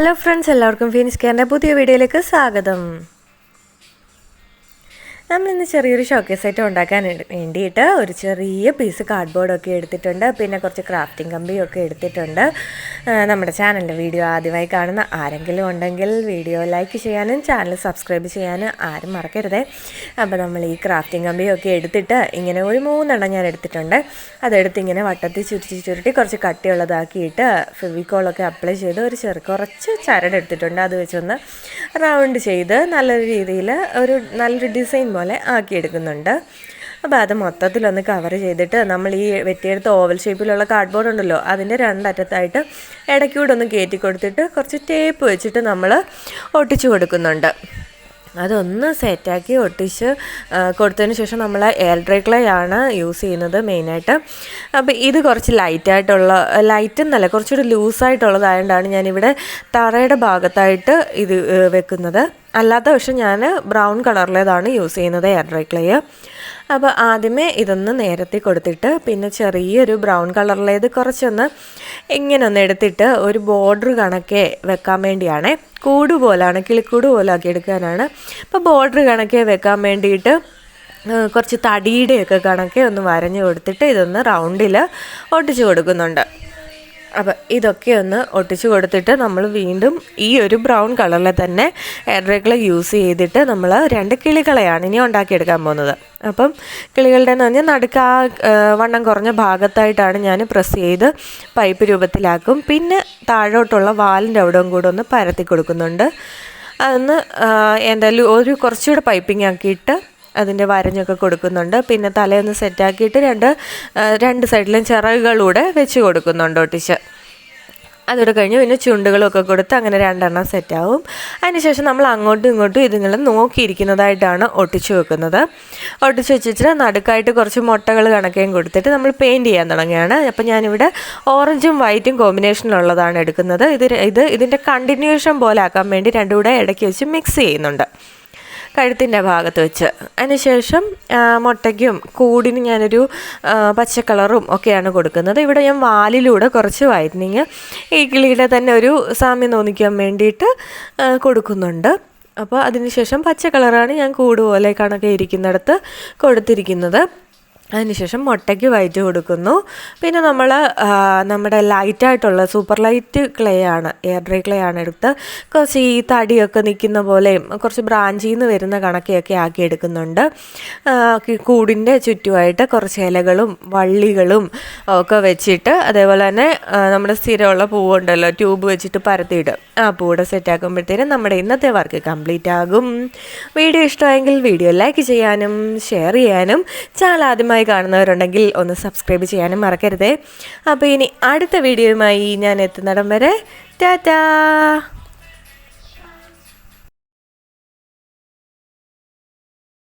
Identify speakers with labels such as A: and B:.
A: Hello friends, എല്ലാവർക്കും Phoenix കെയറിൻ്റെ പുതിയ വീഡിയോയിലേക്ക് സ്വാഗതം. നമ്മളിന്ന് ചെറിയൊരു ഷോക്കേസ് ഐറ്റം ഉണ്ടാക്കാൻ വേണ്ടിയിട്ട് ഒരു ചെറിയ പീസ് കാർഡ്ബോർഡൊക്കെ എടുത്തിട്ടുണ്ട്. പിന്നെ കുറച്ച് ക്രാഫ്റ്റിംഗ് കമ്പിയൊക്കെ എടുത്തിട്ടുണ്ട്. നമ്മുടെ ചാനലിൻ്റെ വീഡിയോ ആദ്യമായി കാണുന്ന ആരെങ്കിലും ഉണ്ടെങ്കിൽ വീഡിയോ ലൈക്ക് ചെയ്യാനും ചാനൽ സബ്സ്ക്രൈബ് ചെയ്യാനും ആരും മറക്കരുതേ. അപ്പോൾ നമ്മൾ ഈ ക്രാഫ്റ്റിംഗ് കമ്പിയൊക്കെ എടുത്തിട്ട് ഇങ്ങനെ ഒരു 3 എണ്ണം ഞാൻ എടുത്തിട്ടുണ്ട്. അതെടുത്ത് ഇങ്ങനെ വട്ടത്തിൽ ചുരുട്ടി കുറച്ച് കട്ടിയുള്ളതാക്കിയിട്ട് ഫെവിക്കോളൊക്കെ അപ്ലൈ ചെയ്ത് കുറച്ച് ചരട് എടുത്തിട്ടുണ്ട്. അത് വെച്ചൊന്ന് റൗണ്ട് ചെയ്ത് നല്ലൊരു രീതിയിൽ നല്ലൊരു ഡിസൈൻ പോലെ ആക്കിയെടുക്കുന്നുണ്ട്. അപ്പോൾ അത് മൊത്തത്തിലൊന്ന് കവർ ചെയ്തിട്ട് നമ്മൾ ഈ വെട്ടിയെടുത്ത ഓവൽ ഷേപ്പിലുള്ള കാർഡ്ബോർഡ് ഉണ്ടല്ലോ, അതിൻ്റെ 2 അറ്റത്തായിട്ട് ഇടയ്ക്കൂടെ ഒന്ന് കയറ്റി കൊടുത്തിട്ട് കുറച്ച് ടേപ്പ് വെച്ചിട്ട് നമ്മൾ ഒട്ടിച്ചു കൊടുക്കുന്നുണ്ട്. അതൊന്ന് സെറ്റാക്കി ഒട്ടിച്ച് കൊടുത്തതിന് ശേഷം നമ്മൾ എയർ ഡ്രൈ ക്ലേ ആണ് യൂസ് ചെയ്യുന്നത് മെയിനായിട്ട്. അപ്പോൾ ഇത് കുറച്ച് ലൈറ്റെന്നല്ല കുറച്ചുകൂടി ലൂസായിട്ടുള്ളതായതുകൊണ്ടാണ് ഞാനിവിടെ തറയുടെ ഭാഗത്തായിട്ട് ഇത് വെക്കുന്നത്. അല്ലാത്ത പക്ഷം ഞാൻ ബ്രൗൺ കളറിലേതാണ് യൂസ് ചെയ്യുന്നത് എയർ ഡ്രൈ ക്ലേ. അപ്പോൾ ആദ്യമേ ഇതൊന്ന് നേരത്തെ കൊടുത്തിട്ട് പിന്നെ ചെറിയൊരു ബ്രൗൺ കളറിലേത് കുറച്ചൊന്ന് ഇങ്ങനെ ഒന്ന് എടുത്തിട്ട് ഒരു ബോർഡർ കണക്കെ വെക്കാൻ വേണ്ടിയാണ്. കൂട് പോലാണ്, കിളിക്കൂട് പോലെ ആക്കി എടുക്കാനാണ്. അപ്പോൾ ബോർഡർ കണക്കെ വെക്കാൻ വേണ്ടിയിട്ട് കുറച്ച് തടിയുടെയൊക്കെ കണക്കെ ഒന്ന് വരഞ്ഞ് കൊടുത്തിട്ട് ഇതൊന്ന് റൗണ്ടിൽ ഒട്ടിച്ച് കൊടുക്കുന്നുണ്ട്. അപ്പോൾ ഇതൊക്കെ ഒന്ന് ഒട്ടിച്ച് കൊടുത്തിട്ട് നമ്മൾ വീണ്ടും ഈ ഒരു ബ്രൗൺ കളറിൽ തന്നെ എയർ ഡ്രൈ ക്ലേ യൂസ് ചെയ്തിട്ട് നമ്മൾ 2 കിളികളെയാണ് ഇനി ഉണ്ടാക്കിയെടുക്കാൻ പോകുന്നത്. അപ്പം കിളികളുടെ എന്ന് പറഞ്ഞാൽ നടുക്ക് വണ്ണം കുറഞ്ഞ ഭാഗത്തായിട്ടാണ് ഞാൻ പ്രസ് ചെയ്ത് പൈപ്പ് രൂപത്തിലാക്കും. പിന്നെ താഴോട്ടുള്ള വാലിൻ്റെ അവിടെയും കൂടെ ഒന്ന് പരത്തി കൊടുക്കുന്നുണ്ട്. അതൊന്ന് എന്തായാലും കുറച്ചുകൂടെ പൈപ്പിംഗ് ആക്കിയിട്ട് അതിൻ്റെ വരഞ്ഞൊക്കെ കൊടുക്കുന്നുണ്ട്. പിന്നെ തലയൊന്ന് സെറ്റാക്കിയിട്ട് രണ്ട് സൈഡിലും ചിറകുകളൂടെ വെച്ച് കൊടുക്കുന്നുണ്ട് ഒട്ടിച്ച്. അതോടെ കഴിഞ്ഞ് പിന്നെ ചുണ്ടുകളൊക്കെ കൊടുത്ത് അങ്ങനെ 2 എണ്ണം സെറ്റാവും. അതിനുശേഷം നമ്മൾ അങ്ങോട്ടും ഇങ്ങോട്ടും ഇതിങ്ങൾ നോക്കിയിരിക്കുന്നതായിട്ടാണ് ഒട്ടിച്ച് വെക്കുന്നത്. ഒട്ടിച്ച് വെച്ചിട്ട് നടുക്കായിട്ട് കുറച്ച് മുട്ടകൾ കണക്കേയും കൊടുത്തിട്ട് നമ്മൾ പെയിൻറ്റ് ചെയ്യാൻ തുടങ്ങുകയാണ്. അപ്പോൾ ഞാനിവിടെ ഓറഞ്ചും വൈറ്റും കോമ്പിനേഷനിലുള്ളതാണ് എടുക്കുന്നത്. ഇതിൻ്റെ കണ്ടിന്യൂഷൻ പോലെ ആക്കാൻ വേണ്ടി 2 കൂടെ ഇടയ്ക്ക് വെച്ച് മിക്സ് ചെയ്യുന്നുണ്ട് കഴുത്തിൻ്റെ ഭാഗത്ത് വെച്ച്. അതിനുശേഷം മുട്ടയ്ക്കും കൂടിന് ഞാനൊരു പച്ച കളറും ഒക്കെയാണ് കൊടുക്കുന്നത്. ഇവിടെ ഞാൻ വാലിലൂടെ കുറച്ച് വൈറ്റനിങ് ഈ കിളിയുടെ തന്നെ ഒരു സാമ്യം തോന്നിക്കാൻ വേണ്ടിയിട്ട് കൊടുക്കുന്നുണ്ട്. അപ്പോൾ അതിനുശേഷം പച്ച കളറാണ് ഞാൻ കൂട് പോലെ കണക്കെ ഇരിക്കുന്നിടത്ത് കൊടുത്തിരിക്കുന്നത്. അതിനുശേഷം മുട്ടയ്ക്ക് വൈറ്റ് കൊടുക്കുന്നു. പിന്നെ നമ്മുടെ ലൈറ്റായിട്ടുള്ള സൂപ്പർ ലൈറ്റ് ക്ലേ ആണ്, എയർ ഡ്രൈ ക്ലേ ആണ് എടുത്ത് കുറച്ച് ഈ തടിയൊക്കെ നിൽക്കുന്ന പോലെയും കുറച്ച് ബ്രാഞ്ചിൽ നിന്ന് വരുന്ന കണക്കൊക്കെ ആക്കി എടുക്കുന്നുണ്ട്. കൂടിൻ്റെ ചുറ്റുമായിട്ട് കുറച്ച് ഇലകളും വള്ളികളും ഒക്കെ വെച്ചിട്ട് അതേപോലെ തന്നെ നമ്മുടെ സ്ഥിരമുള്ള പൂവുണ്ടല്ലോ, ട്യൂബ് വെച്ചിട്ട് പരത്തിയിടും. ആ പൂവിടെ സെറ്റാക്കുമ്പോഴത്തേനും നമ്മുടെ ഇന്നത്തെ വർക്ക് കംപ്ലീറ്റ് ആകും. വീഡിയോ ഇഷ്ടമായെങ്കിൽ വീഡിയോ ലൈക്ക് ചെയ്യാനും ഷെയർ ചെയ്യാനും ചാനൽ ആദ്യമായി കാണുന്നവരുണ്ടെങ്കിൽ ഒന്ന് സബ്സ്ക്രൈബ് ചെയ്യാനും മറക്കരുതേ. അപ്പോൾ ഇനി അടുത്ത വീഡിയോയുമായി ഞാൻ എത്തുന്നിടം വരെ ടാറ്റാ.